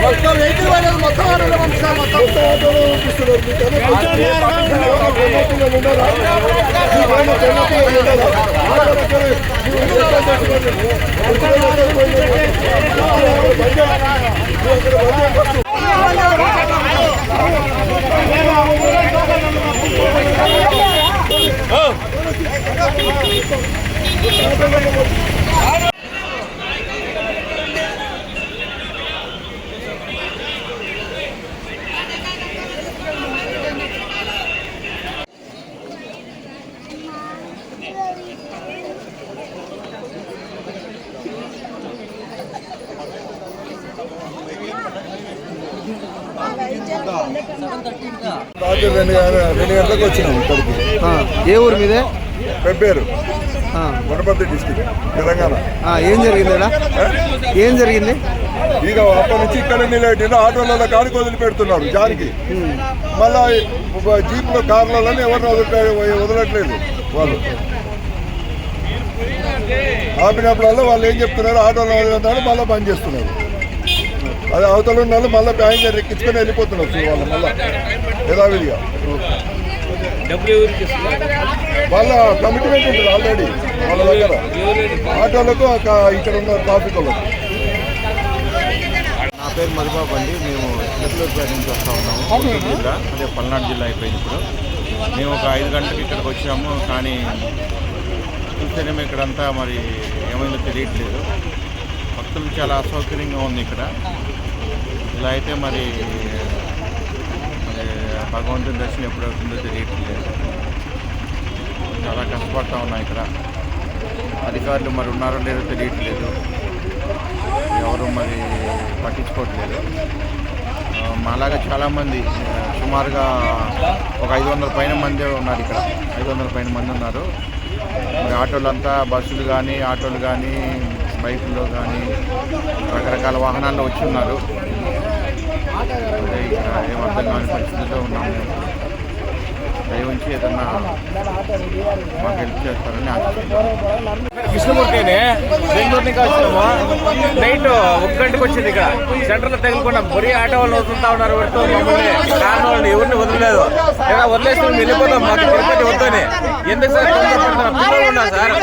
మొత్తం వెహికల్ పోయినది మొత్తం ఆటోలో పంపిస్తారు. మొత్తం ఆటోలో పంపిస్తున్నారు. రాత్రి 2 గంటలకు వచ్చినాం ఇక్కడికి. ఏ ఊరు మీదే? పెబ్బేరు, వనపర్తి డిస్ట్రిక్ట్, తెలంగాణ. ఏం జరిగింది? ఏం జరిగింది? ఇక అప్పటి నుంచి ఇక్కడ నిలబెట్టిన ఆటోలలో కాడికి వదిలిపెడుతున్నారు జారికి. మళ్ళా జీప్లో కార్లలో ఎవరిని వదలట్లేదు. వాళ్ళు ఆపినప్పుడల్లా వాళ్ళు ఏం చెప్తున్నారు, ఆటోలో వదిలినారు మళ్ళీ బంద్ చేస్తున్నారు. అది అవతల ఉన్న వాళ్ళు మళ్ళీ ప్యాసింజర్ ఎక్కించుకొని వెళ్ళిపోతున్నారు. వాళ్ళు మళ్ళీ యథావిధిగా వాళ్ళ కమిట్మెంట్ ఉంటుంది ఆల్రెడీ వాళ్ళ దగ్గర. ఆటోలకు ఇక్కడ ఉన్న ట్రాఫిక్ వాళ్ళకు. నా పేరు మధుబాబు అండి. మేము చిలకలూరుపేట నుంచి వస్తూ ఉన్నాము. జిల్లా అదే పల్నాడు జిల్లా అయిపోయింది. ఇప్పుడు మేము ఒక 5 గంటలకు ఇక్కడికి వచ్చాము. కానీ చూస్తేనేమో ఇక్కడంతా మరి ఏమైందో తెలియట్లేదు. భక్తులకు చాలా అసౌకర్యంగా ఉంది ఇక్కడ. ఇలా అయితే మరి భగవంతుని దర్శనం ఎప్పుడవుతుందో తెలియట్లేదు. చాలా కష్టపడతా ఉన్నాయి ఇక్కడ. అధికారులు మరి ఉన్నారో లేదో తెలియట్లేదు. ఎవరు మరి పట్టించుకోవట్లేదు. మాలాగా చాలామంది సుమారుగా ఒక 500 పైన మంది ఉన్నారు ఇక్కడ. 500 పైన మంది ఉన్నారు. మరి ఆటోలంతా బస్సులు కానీ ఆటోలు కానీ బైకుల్లో కానీ రకరకాల వాహనాల్లో వచ్చి ఉన్నారు. ఇక్కడ ఏమర్థం కాని పరిస్థితుల్లో ఉన్నాము. దయవుంచి ఏదన్నా మాకు హెల్ప్ చేస్తారని ఆశిస్తున్నాం. కృష్ణమూర్తిని బెంగళూరు నుంచి వచ్చినాము. నైట్ 1 గంటకు వచ్చింది. ఇక్కడ సెంటర్లో తగులుకున్నాం. బొరి ఆటో వాళ్ళు వదులుతా ఉన్నారు. మమ్మల్ని కారణం వాళ్ళని ఎవరిని వదలలేదు. ఇలా వదిలేసి మేము వెళ్ళిపోతాం. మాకు తిరుపతి వద్దని. ఎందుకు సార్ తొందరపడుతున్నా? పిల్లలు ఉన్నారు సార్.